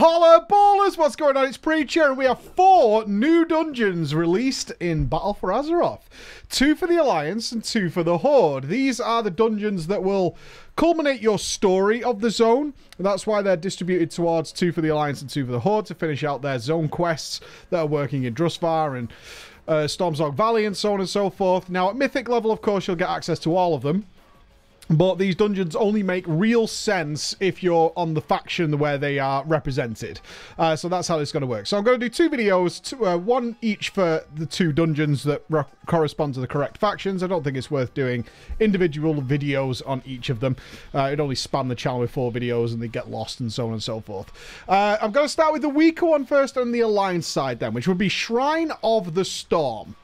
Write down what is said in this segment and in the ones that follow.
Holla ballers, what's going on? It's Preacher, and we have 4 new dungeons released in Battle for Azeroth. 2 for the Alliance and 2 for the Horde. These are the dungeons that will culminate your story of the zone. That's why they're distributed towards 2 for the Alliance and 2 for the Horde to finish out their zone quests that are working in Drusvar and Stormsong Valley and so on and so forth. Now, at Mythic level, of course, you'll get access to all of them. But these dungeons only make real sense if you're on the faction where they are represented. So that's how it's going to work. So I'm going to do 2 videos, one each for the 2 dungeons that correspond to the correct factions. I don't think it's worth doing individual videos on each of them. It'd only span the channel with 4 videos and they get lost and so on and so forth. I'm going to start with the weaker one first on the Alliance side then, which would be Shrine of the Storm.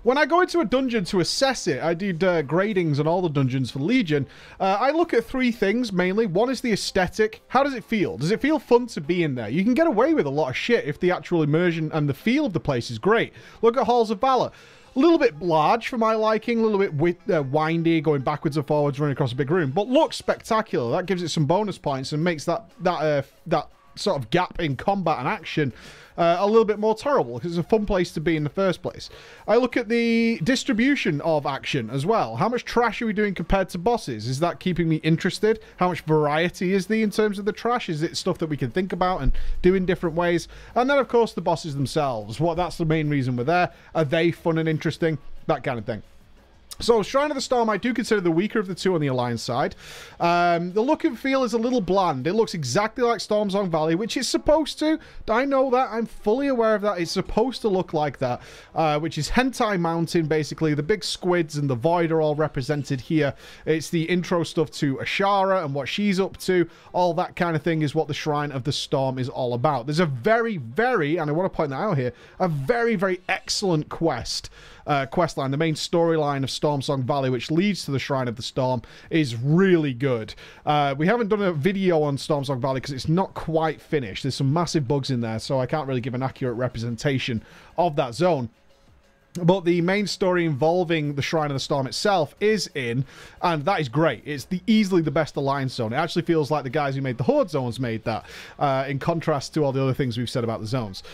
When I go into a dungeon to assess it, I did gradings on all the dungeons for Legion. I look at 3 things mainly. One is the aesthetic. How does it feel? Does it feel fun to be in there? You can get away with a lot of shit if the actual immersion and the feel of the place is great. Look at Halls of Valor. A little bit large for my liking, a little bit windy, going backwards and forwards, running across a big room, but looks spectacular. That gives it some bonus points and makes that sort of gap in combat and action a little bit more tolerable, because it's a fun place to be in the first place. I look at the distribution of action as well. How much trash are we doing compared to bosses? Is that keeping me interested? How much variety is there in terms of the trash? Is it stuff that we can think about and do in different ways? And then, of course, the bosses themselves. That's the main reason we're there. Are they fun and interesting? That kind of thing. So, Shrine of the Storm, I do consider the weaker of the 2 on the Alliance side. The look and feel is a little bland. It looks exactly like Stormsong Valley, which it's supposed to. I know that. I'm fully aware of that. It's supposed to look like that, which is Hentai Mountain, basically. The big squids and the Void are all represented here. It's the intro stuff to Ashara and what she's up to. All that kind of thing is what the Shrine of the Storm is all about. There's a very, and I want to point that out here, a very, very excellent questline. The main storyline of Stormsong Valley, which leads to the Shrine of the Storm, is really good. We haven't done a video on Stormsong Valley because it's not quite finished. There's some massive bugs in there, so I can't really give an accurate representation of that zone. But the main story involving the Shrine of the Storm itself is in, and that is great. It's easily the best Alliance zone. It actually feels like the guys who made the Horde zones made that, in contrast to all the other things we've said about the zones.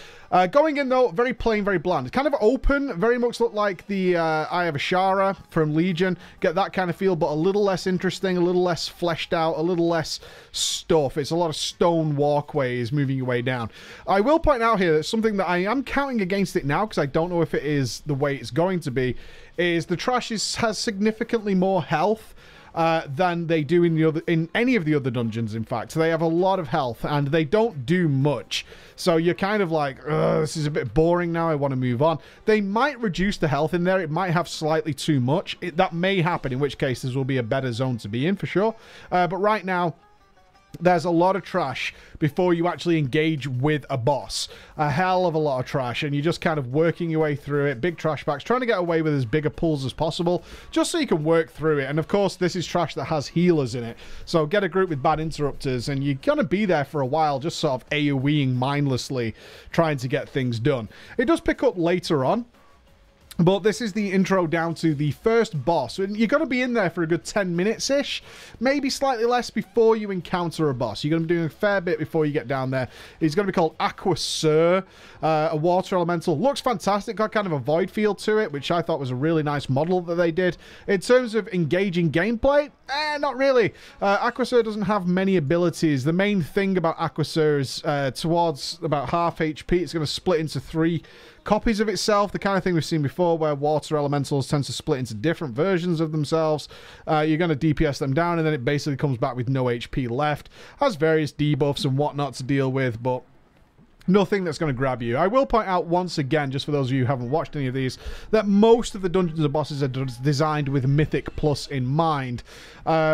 Going in, though, very plain, very bland. Kind of open, very much look like the Eye of Ashara from Legion. Get that kind of feel, but a little less interesting, a little less fleshed out, a little less stuff. It's a lot of stone walkways moving your way down. I will point out here that something that I am counting against it now, because I don't know if it is the way it's going to be, is the trash has significantly more health than they do in any of the other dungeons. In fact, they have a lot of health and they don't do much, so you're kind of like, this is a bit boring now, I want to move on. They might reduce the health in there. It might have slightly too much. That may happen, in which case this will be a better zone to be in for sure, but right now there's a lot of trash before you actually engage with a boss. A hell of a lot of trash, and you're just kind of working your way through it. Big trash packs, trying to get away with as big a pulls as possible, just so you can work through it. And of course, this is trash that has healers in it. So get a group with bad interrupters, and you're going to be there for a while, just sort of AoEing mindlessly, trying to get things done. It does pick up later on, but this is the intro down to the first boss. You're going to be in there for a good 10 minutes-ish, maybe slightly less before you encounter a boss. You're going to be doing a fair bit before you get down there. He's going to be called Aquasur, a water elemental. Looks fantastic, got kind of a void feel to it, which I thought was a really nice model that they did. In terms of engaging gameplay, not really. Aquasur doesn't have many abilities. The main thing about Aquasur is towards about half HP, it's going to split into 3 copies of itself, the kind of thing we've seen before where water elementals tend to split into different versions of themselves. You're going to DPS them down and then it basically comes back with no HP left. Has various debuffs and whatnot to deal with, but nothing that's going to grab you. I will point out once again, just for those of you who haven't watched any of these, that most of the dungeons and bosses are designed with Mythic Plus in mind,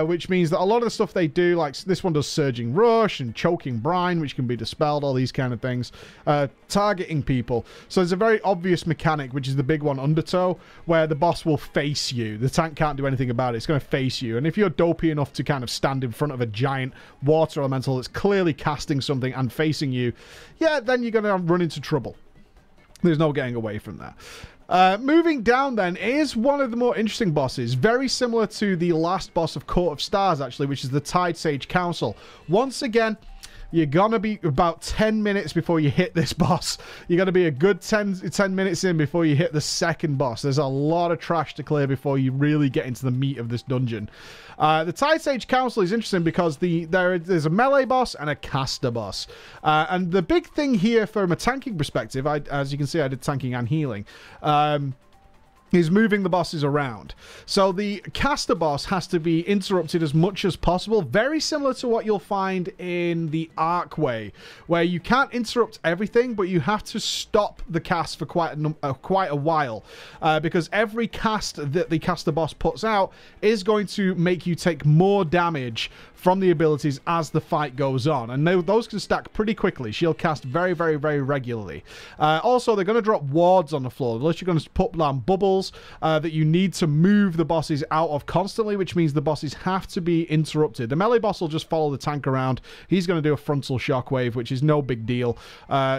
which means that a lot of the stuff they do, like this one does Surging Rush and Choking Brine, which can be dispelled, all these kind of things, targeting people. So there's a very obvious mechanic, which is the big one, Undertow, where the boss will face you. The tank can't do anything about it. It's going to face you. And if you're dopey enough to kind of stand in front of a giant water elemental that's clearly casting something and facing you, yeah, then you're going to run into trouble. There's no getting away from that. Moving down then is one of the more interesting bosses, very similar to the last boss of Court of Stars actually, which is the Tide Sage Council. Once again, you're gonna be about 10 minutes before you hit this boss. You're gonna be a good 10 minutes in before you hit the second boss. There's a lot of trash to clear before you really get into the meat of this dungeon. The Tide Sage Council is interesting because there's a melee boss and a caster boss. And the big thing here from a tanking perspective, as you can see, I did tanking and healing, is moving the bosses around. So the caster boss has to be interrupted as much as possible, very similar to what you'll find in the Archway, where you can't interrupt everything, but you have to stop the cast for quite a while, because every cast that the caster boss puts out is going to make you take more damage from the abilities as the fight goes on, and those can stack pretty quickly. She'll cast very, very, very regularly. Also, they're going to drop wards on the floor, unless you're going to put down bubbles that you need to move the bosses out of constantly, which means the bosses have to be interrupted. The melee boss will just follow the tank around. He's going to do a frontal shockwave, which is no big deal.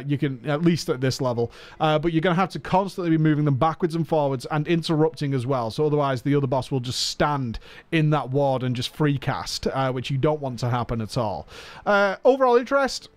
You can, at least at this level, but you're going to have to constantly be moving them backwards and forwards and interrupting as well, so otherwise the other boss will just stand in that ward and just free cast, which you don't want to happen at all. Overall interest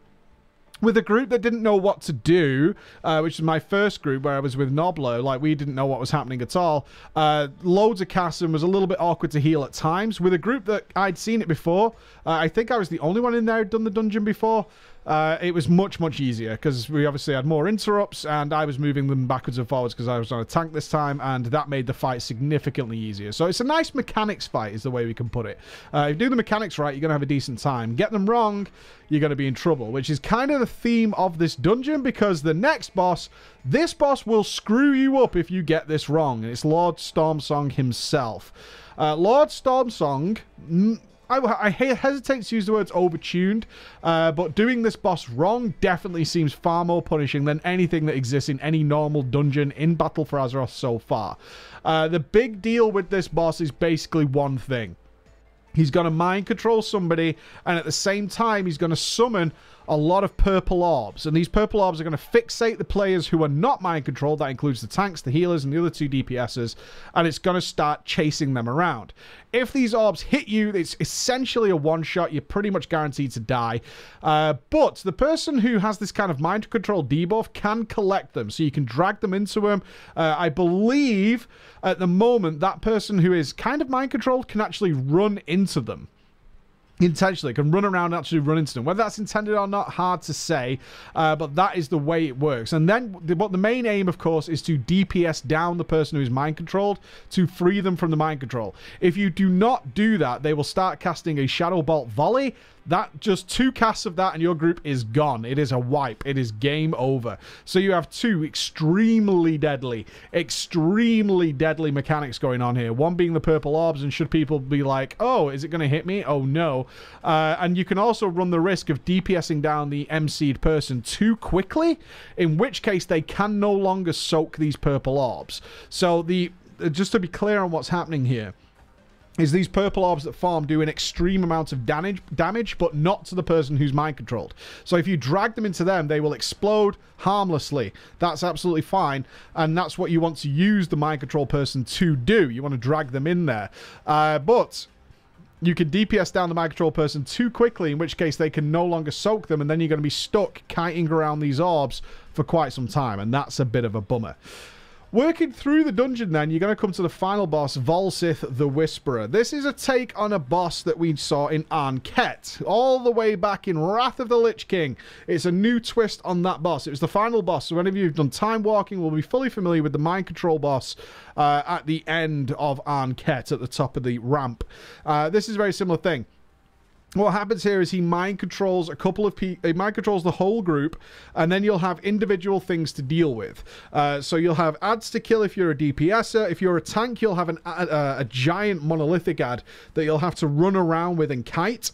with a group that didn't know what to do, which is my first group where I was with Nobler. Like, we didn't know what was happening at all. Loads of casts and was a little bit awkward to heal at times. With a group that I'd seen it before, I think I was the only one in there who'd done the dungeon before. It was much, much easier because we obviously had more interrupts and I was moving them backwards and forwards because I was on a tank this time, and that made the fight significantly easier. So it's a nice mechanics fight is the way we can put it. If you do the mechanics right, you're going to have a decent time. Get them wrong, you're going to be in trouble, which is kind of the theme of this dungeon, because the next boss, this boss will screw you up if you get this wrong. And it's Lord Stormsong himself. Lord Stormsong... I hesitate to use the words overtuned, but doing this boss wrong definitely seems far more punishing than anything that exists in any normal dungeon in Battle for Azeroth so far. The big deal with this boss is basically one thing. He's going to mind control somebody, and at the same time, he's going to summon a lot of purple orbs. And these purple orbs are going to fixate the players who are not mind controlled. That includes the tanks, the healers, and the other two DPSs. And it's going to start chasing them around. If these orbs hit you, it's essentially a one-shot. You're pretty much guaranteed to die. But the person who has this kind of mind control debuff can collect them. So you can drag them into him. I believe at the moment that person who is kind of mind controlled can actually run into them. Intentionally can run around and actually run into them. Whether that's intended or not, hard to say, but that is the way it works. And then what the main aim, of course, is to DPS down the person who is mind controlled to free them from the mind control. If you do not do that, they will start casting a Shadow Bolt volley. That, just 2 casts of that and your group is gone. It is a wipe. It is game over. So you have 2 extremely deadly mechanics going on here. One being the purple orbs, and should people be like, oh, is it going to hit me? Oh, no. And you can also run the risk of DPSing down the MC'd person too quickly, in which case they can no longer soak these purple orbs. So just to be clear on what's happening here, is these purple orbs that form do an extreme amount of damage, but not to the person who's mind controlled. So if you drag them into them, they will explode harmlessly. That's absolutely fine, and that's what you want to use the mind control person to do. You want to drag them in there. But you can DPS down the mind control person too quickly, in which case they can no longer soak them, and then you're going to be stuck kiting around these orbs for quite some time, and that's a bit of a bummer. Working through the dungeon then, you're going to come to the final boss, Volsith the Whisperer. This is a take on a boss that we saw in Arnket, all the way back in Wrath of the Lich King. It's a new twist on that boss. It was the final boss, so any of you who've done time walking will be fully familiar with the mind control boss at the end of Arnket, at the top of the ramp. This is a very similar thing. What happens here is he mind controls a couple of people, he mind controls the whole group, and then you'll have individual things to deal with. So you'll have ads to kill if you're a DPSer. If you're a tank, you'll have a giant monolithic ad that you'll have to run around with and kite,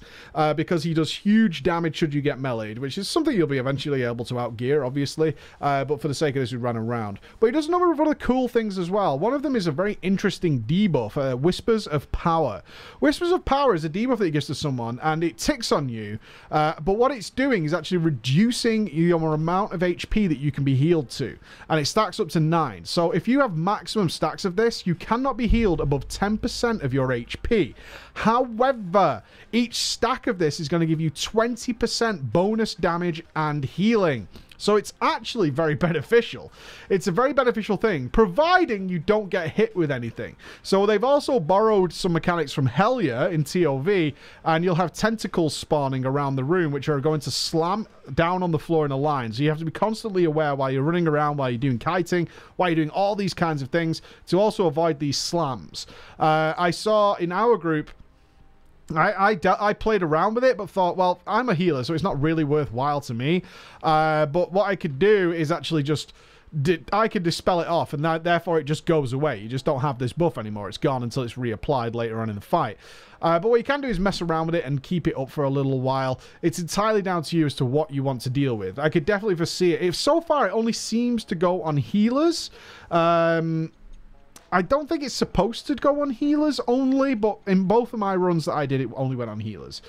because he does huge damage should you get meleeed, which is something you'll be eventually able to outgear, obviously, but for the sake of this, we run around. But he does a number of other cool things as well. One of them is a very interesting debuff, Whispers of Power. Whispers of Power is a debuff that he gives to someone, and it ticks on you. But what it's doing is actually reducing your amount of HP that you can be healed to, and it stacks up to 9. So if you have maximum stacks of this, you cannot be healed above 10% of your HP. However, each stack of this is going to give you 20% bonus damage and healing. So it's actually very beneficial. It's a very beneficial thing, providing you don't get hit with anything. So they've also borrowed some mechanics from Hellier in TOV, and you'll have tentacles spawning around the room, which are going to slam down on the floor in a line. So you have to be constantly aware while you're running around, while you're doing kiting, while you're doing all these kinds of things, to also avoid these slams. I saw in our group, I played around with it, but thought, well, I'm a healer, so it's not really worthwhile to me. But what I could do is actually just... I could dispel it off, and therefore it just goes away. You just don't have this buff anymore. It's gone until it's reapplied later on in the fight. But what you can do is mess around with it and keep it up for a little while. It's entirely down to you as to what you want to deal with. I could definitely foresee it. If so far it only seems to go on healers, I don't think it's supposed to go on healers only, but in both of my runs that I did, it only went on healers.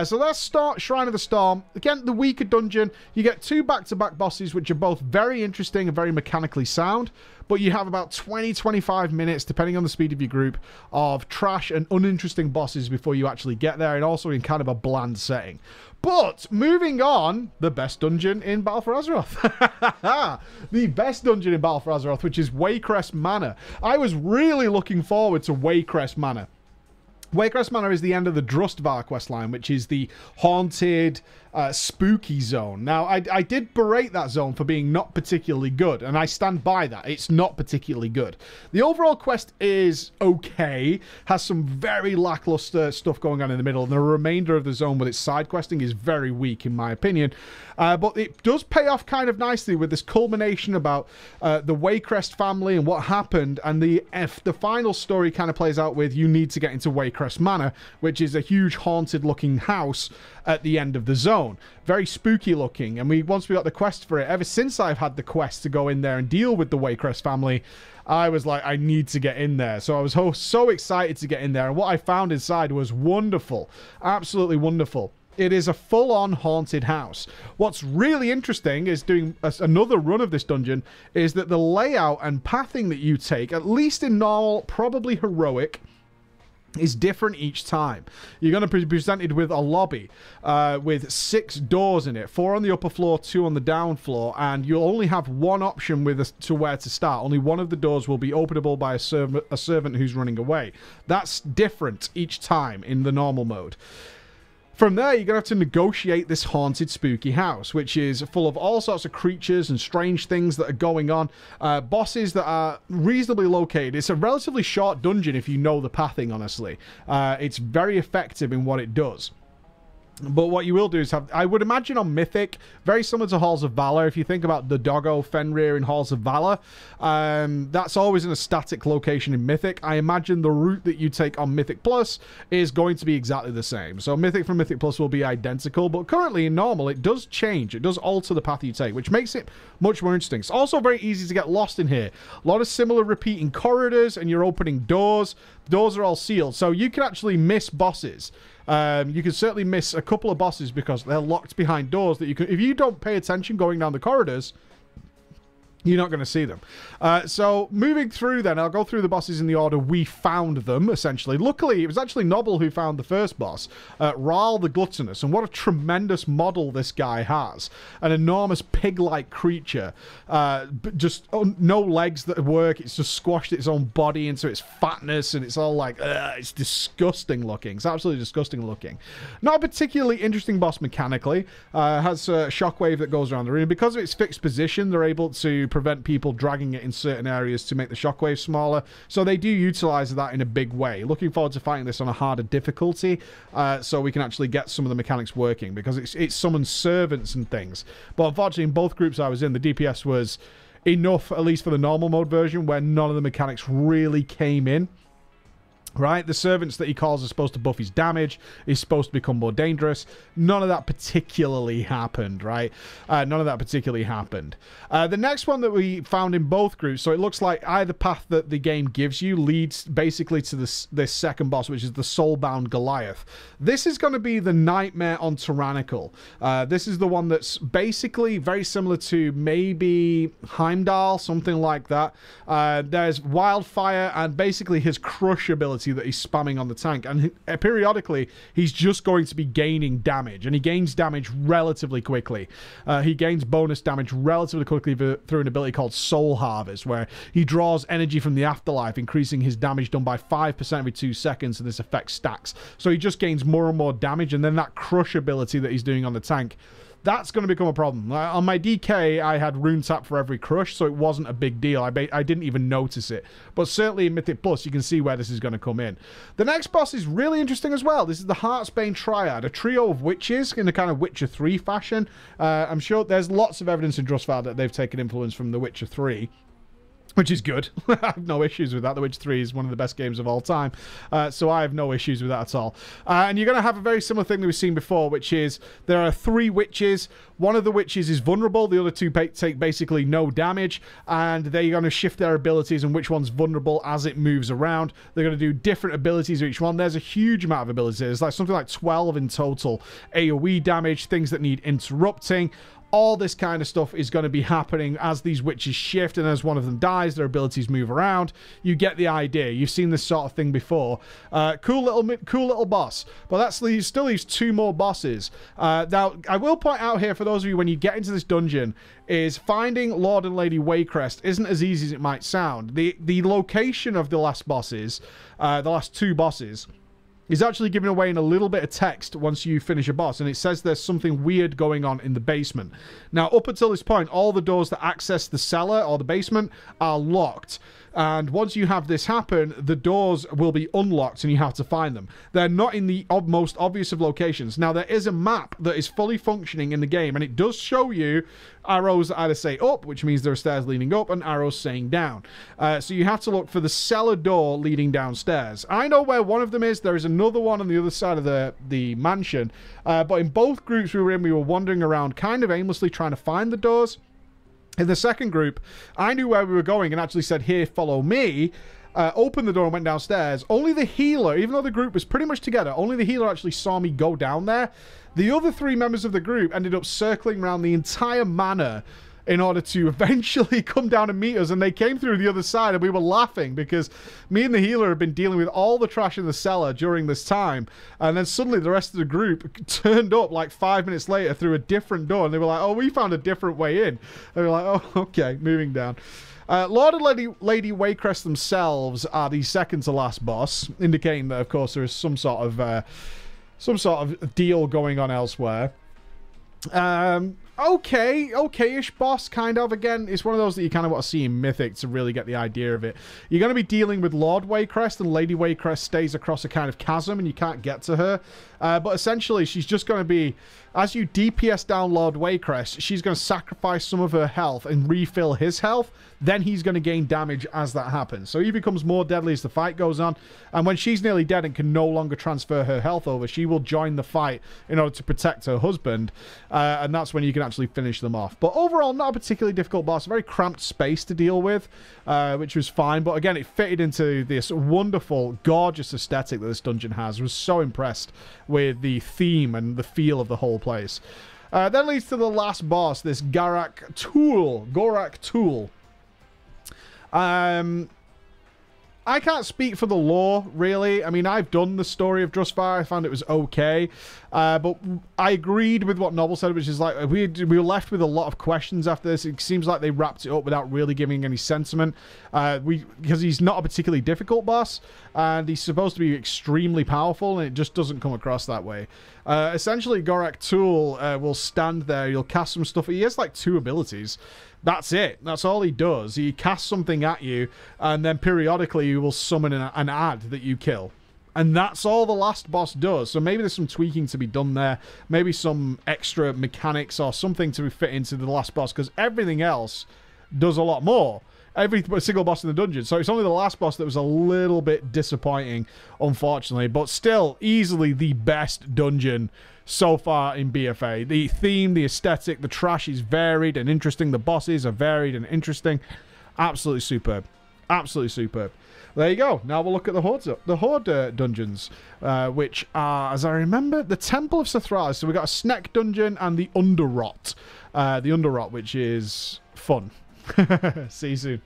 So let's start Shrine of the Storm. Again, the weaker dungeon. You get 2 back-to-back bosses, which are both very interesting and very mechanically sound, but you have about 20-25 minutes, depending on the speed of your group, of trash and uninteresting bosses before you actually get there, and also in kind of a bland setting. But, moving on, the best dungeon in Battle for Azeroth. The best dungeon in Battle for Azeroth, which is Waycrest Manor. I was really looking forward to Waycrest Manor. Waycrest Manor is the end of the Drustvar questline, which is the haunted, spooky zone. Now, I did berate that zone for being not particularly good, and I stand by that. It's not particularly good. The overall quest is okay, has some very lackluster stuff going on in the middle, and the remainder of the zone with its side questing is very weak, in my opinion. But it does pay off kind of nicely with this culmination about the Waycrest family and what happened, and the final story kind of plays out with you need to get into Waycrest Manor, which is a huge haunted looking house at the end of the zone. Very spooky looking, and once we got the quest for it, ever since I've had the quest to go in there and deal with the Waycrest family, I was like, I need to get in there. So I was so excited to get in there, and what I found inside was wonderful. Absolutely wonderful. It is a full-on haunted house. What's really interesting is doing another run of this dungeon is that the layout and pathing that you take, at least in normal, probably heroic, is different each time. You're going to be presented with a lobby with 6 doors in it, 4 on the upper floor, 2 on the down floor, and you'll only have one option to where to start. Only one of the doors will be openable by a servant who's running away. That's different each time in the normal mode. From there, you're going to have to negotiate this haunted, spooky house, which is full of all sorts of creatures and strange things that are going on. Bosses that are reasonably located. It's a relatively short dungeon if you know the pathing, honestly. It's very effective in what it does. But what you will do is have, I would imagine on Mythic, very similar to Halls of Valor. If you think about the Doggo Fenrir in Halls of Valor, that's always in a static location in Mythic. I imagine the route that you take on Mythic Plus is going to be exactly the same. So Mythic from Mythic Plus will be identical, but currently in normal, it does change. It does alter the path you take, which makes it much more interesting. It's also very easy to get lost in here. A lot of similar repeating corridors, and you're opening doors. Doors are all sealed, so you can actually miss bosses. You can certainly miss a couple of bosses because they're locked behind doors that you can, if you don't pay attention going down the corridors, you're not going to see them. So moving through then, I'll go through the bosses in the order we found them, essentially. Luckily, it was actually Nobble who found the first boss, Ral the Gluttonous, and what a tremendous model this guy has. An enormous pig-like creature, just no legs that work, it's just squashed its own body into its fatness, and it's all like, it's disgusting looking. It's absolutely disgusting looking. Not a particularly interesting boss mechanically, has a shockwave that goes around the room. Because of its fixed position, they're able to prevent people dragging it in certain areas to make the shockwave smaller. So they do utilize that in a big way. Looking forward to fighting this on a harder difficulty, so we can actually get some of the mechanics working, because it summons servants and things. But unfortunately, in both groups I was in, the DPS was enough, at least for the normal mode version, where none of the mechanics really came in. Right? The servants that he calls are supposed to buff his damage. He's supposed to become more dangerous. None of that particularly happened, right? None of that particularly happened. The next one that we found in both groups, so it looks like either path that the game gives you leads basically to this second boss, which is the Soulbound Goliath. This is going to be the Nightmare on Tyrannical. This is the one that's basically very similar to maybe Heimdall, something like that. There's Wildfire and basically his Crush ability that he's spamming on the tank, and periodically he's just going to be gaining damage, and he gains damage relatively quickly. He gains bonus damage relatively quickly through an ability called Soul Harvest, where he draws energy from the afterlife, increasing his damage done by 5% every 2 seconds, and this effect stacks. So he just gains more and more damage, and then that Crush ability that he's doing on the tank, that's going to become a problem. On my DK, I had Rune Tap for every Crush, so it wasn't a big deal. I didn't even notice it. But certainly in Mythic Plus, you can see where this is going to come in. The next boss is really interesting as well. This is the Heartsbane Triad, a trio of witches in a kind of Witcher 3 fashion. I'm sure there's lots of evidence in Drustvar that they've taken influence from The Witcher 3. Which is good. I have no issues with that. The Witcher 3 is one of the best games of all time. So I have no issues with that at all. And you're going to have a very similar thing that we've seen before, which is there are 3 witches. One of the witches is vulnerable. The other 2 take basically no damage. And they're going to shift their abilities and which one's vulnerable as it moves around. They're going to do different abilities of each one. There's a huge amount of abilities. There's like something like 12 in total. AoE damage, things that need interrupting. All this kind of stuff is going to be happening as these witches shift, and as one of them dies, their abilities move around. You get the idea. You've seen this sort of thing before. Cool little boss. But that still leaves 2 more bosses. Now, I will point out here, for those of you, when you get into this dungeon, is finding Lord and Lady Waycrest isn't as easy as it might sound. The location of the last bosses, the last 2 bosses, is actually given away in a little bit of text once you finish a boss, and it says there's something weird going on in the basement. Now, up until this point, all the doors that access the cellar or the basement are locked. And once you have this happen, the doors will be unlocked and you have to find them. They're not in the most obvious of locations. Now, there is a map that is fully functioning in the game, and it does show you arrows that either say up, which means there are stairs leading up, and arrows saying down. So you have to look for the cellar door leading downstairs. I know where one of them is. There is another one on the other side of the mansion. But in both groups we were in, we were wandering around kind of aimlessly trying to find the doors. In the second group, I knew where we were going and actually said, here, follow me. Opened the door and went downstairs. Only the healer, even though the group was pretty much together, only the healer actually saw me go down there. The other 3 members of the group ended up circling around the entire manor in order to eventually come down and meet us, and they came through the other side, and we were laughing because me and the healer have been dealing with all the trash in the cellar during this time, and then suddenly the rest of the group turned up like 5 minutes later through a different door, and they were like, oh, we found a different way in. And we were like, oh, okay, moving down. Lord and Lady Waycrest themselves are the second to last boss, indicating that, of course, there is some sort of deal going on elsewhere. Okay-ish boss, kind of. Again, it's one of those that you kind of want to see in Mythic to really get the idea of it. You're going to be dealing with Lord Waycrest, and Lady Waycrest stays across a kind of chasm, and you can't get to her. But essentially, she's just going to be, as you DPS down Lord Waycrest, she's going to sacrifice some of her health and refill his health. Then he's going to gain damage as that happens. So he becomes more deadly as the fight goes on. And when she's nearly dead and can no longer transfer her health over, she will join the fight in order to protect her husband. And that's when you can actually finish them off. But overall, not a particularly difficult boss. A very cramped space to deal with, which was fine. But again, it fitted into this wonderful, gorgeous aesthetic that this dungeon has. I was so impressed with the theme and the feel of the whole place. That leads to the last boss, this Gorak Tool. I can't speak for the lore, really. I mean, I've done the story of Drustvar. I found it was okay. But I agreed with what Novel said, which is like, we were left with a lot of questions after this. It seems like they wrapped it up without really giving any sentiment. Because he's not a particularly difficult boss, and he's supposed to be extremely powerful, and it just doesn't come across that way. Essentially, Gorak Tool will stand there. You'll cast some stuff. He has like 2 abilities. That's it. That's all he does. He casts something at you, and then periodically you will summon an ad that you kill. And that's all the last boss does. So maybe there's some tweaking to be done there. Maybe some extra mechanics or something to fit into the last boss, because everything else does a lot more. every single boss in the dungeon. So it's only the last boss that was a little bit disappointing, unfortunately. But still, easily the best dungeon so far in BFA. The theme, the aesthetic, the trash is varied and interesting. The bosses are varied and interesting. Absolutely superb. Absolutely superb. There you go. Now we'll look at the Horde dungeons, which are, as I remember, the Temple of Sithral. So we've got a Sneck dungeon and the Underrot. The Underrot, which is fun. See you soon.